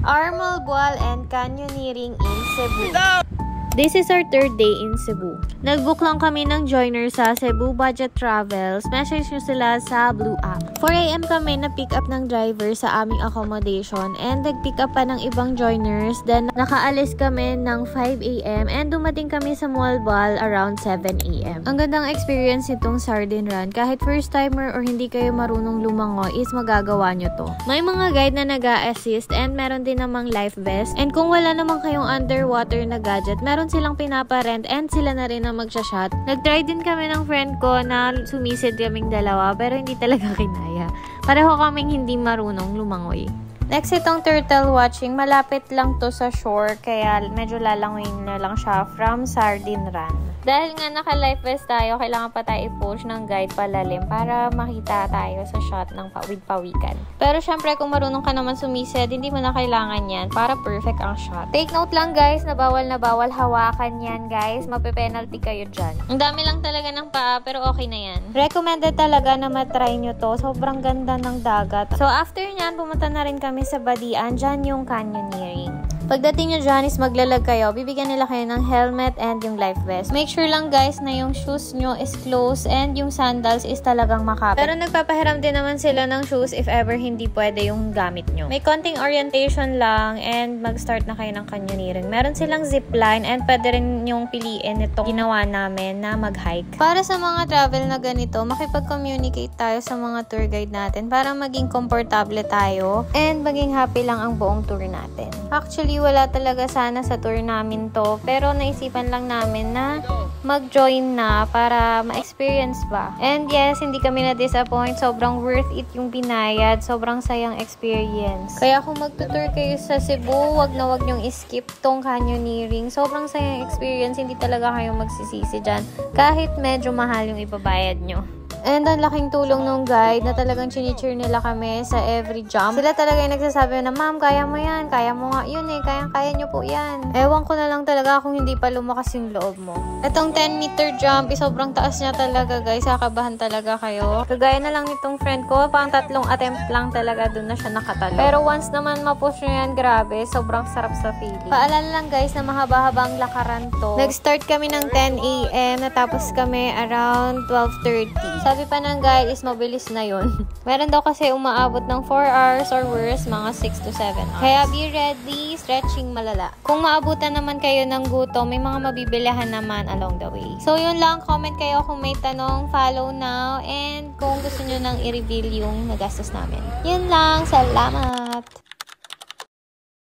Armal Bual and Canyoneering in Cebu. This is our third day in Cebu. Nag-book lang kami ng joiner sa Cebu Budget Travels. Message nyo sila sa Blue App. 4 AM kami na pick up ng driver sa aming accommodation and nag-pick up pa ng ibang joiners. Then nakaalis kami ng 5 AM and dumating kami sa Moalboal around 7 AM. Ang gandang experience itong Sardine Run. Kahit first timer or hindi kayo marunong lumangoy is magagawa nyo to. May mga guide na nag-a-assist and meron din namang life vest. And kung wala namang kayong underwater na gadget, meron silang pinapa-rent and sila na rin ang magsha-shot. Nag-try din kami ng friend ko na sumisid kaming dalawa pero hindi talaga kinaya. Pareho kaming hindi marunong lumangoy. Next, itong turtle watching. Malapit lang to sa shore kaya medyo lalangoyin na lang siya from Sardine Run. Dahil nga naka-life vest tayo, kailangan pa tayo i-push ng guide palalim para makita tayo sa shot ng pawid-pawikan. Pero syempre, kung marunong ka naman sumisid, hindi mo na kailangan yan para perfect ang shot. Take note lang guys, na bawal hawakan yan guys. Mape-penalty kayo dyan. Ang dami lang talaga ng paa, pero okay na yan. Recommended talaga na matry nyo to. Sobrang ganda ng dagat. So after nyan, pumunta na rin kami sa Badian. Dyan yung canyoneering. Pagdating nyo dyan is maglalag kayo. Bibigyan nila kayo ng helmet and yung life vest. Make sure lang guys na yung shoes nyo is close and yung sandals is talagang makapit. Pero nagpapahiram din naman sila ng shoes if ever hindi pwede yung gamit nyo. May konting orientation lang and mag-start na kayo ng canyoneering. Meron silang zipline and pwede rin yung piliin itong ginawa namin na mag-hike. Para sa mga travel na ganito, makipag-communicate tayo sa mga tour guide natin para maging komportable tayo and maging happy lang ang buong tour natin. Actually, wala talaga sana sa tour namin to. Pero naisipan lang namin na mag-join na para ma-experience ba. And yes, hindi kami na-disappoint. Sobrang worth it yung binayad. Sobrang sayang experience. Kaya kung magtutour kayo sa Cebu, wag na wag nyong skip tong canyoneering. Sobrang sayang experience. Hindi talaga kayo magsisisi dyan. Kahit medyo mahal yung ibabayad nyo. And ang laking tulong nung guide na talagang chinicheer nila kami sa every jump. Sila talaga yung nagsasabi na, ma'am, kaya mo yan. Kaya mo nga yun eh. Kaya nyo po yan. Ewan ko na lang talaga kung hindi pa lumakas yung loob mo. Itong 10-meter jump, sobrang taas niya talaga guys. Kakabahan talaga kayo. Kagaya na lang nitong friend ko, pang 3 attempt lang talaga dun na siya nakatalo. Pero once naman mapush nyo yan, grabe. Sobrang sarap sa feeling. Paalala lang guys na mahaba-habang lakaran to. Nag-start kami ng 10 AM. Natapos kami around 12:30. Sabi pa ng guide is mabilis na yun. Meron daw kasi umaabot ng 4 hours or worse, mga 6 to 7 hours. Kaya be ready, stretching malala. Kung maabutan naman kayo ng gutom, may mga mabibilihan naman along the way. So yun lang, comment kayo kung may tanong, follow now, and kung gusto nyo nang i-reveal yung nagastos namin. Yun lang, salamat!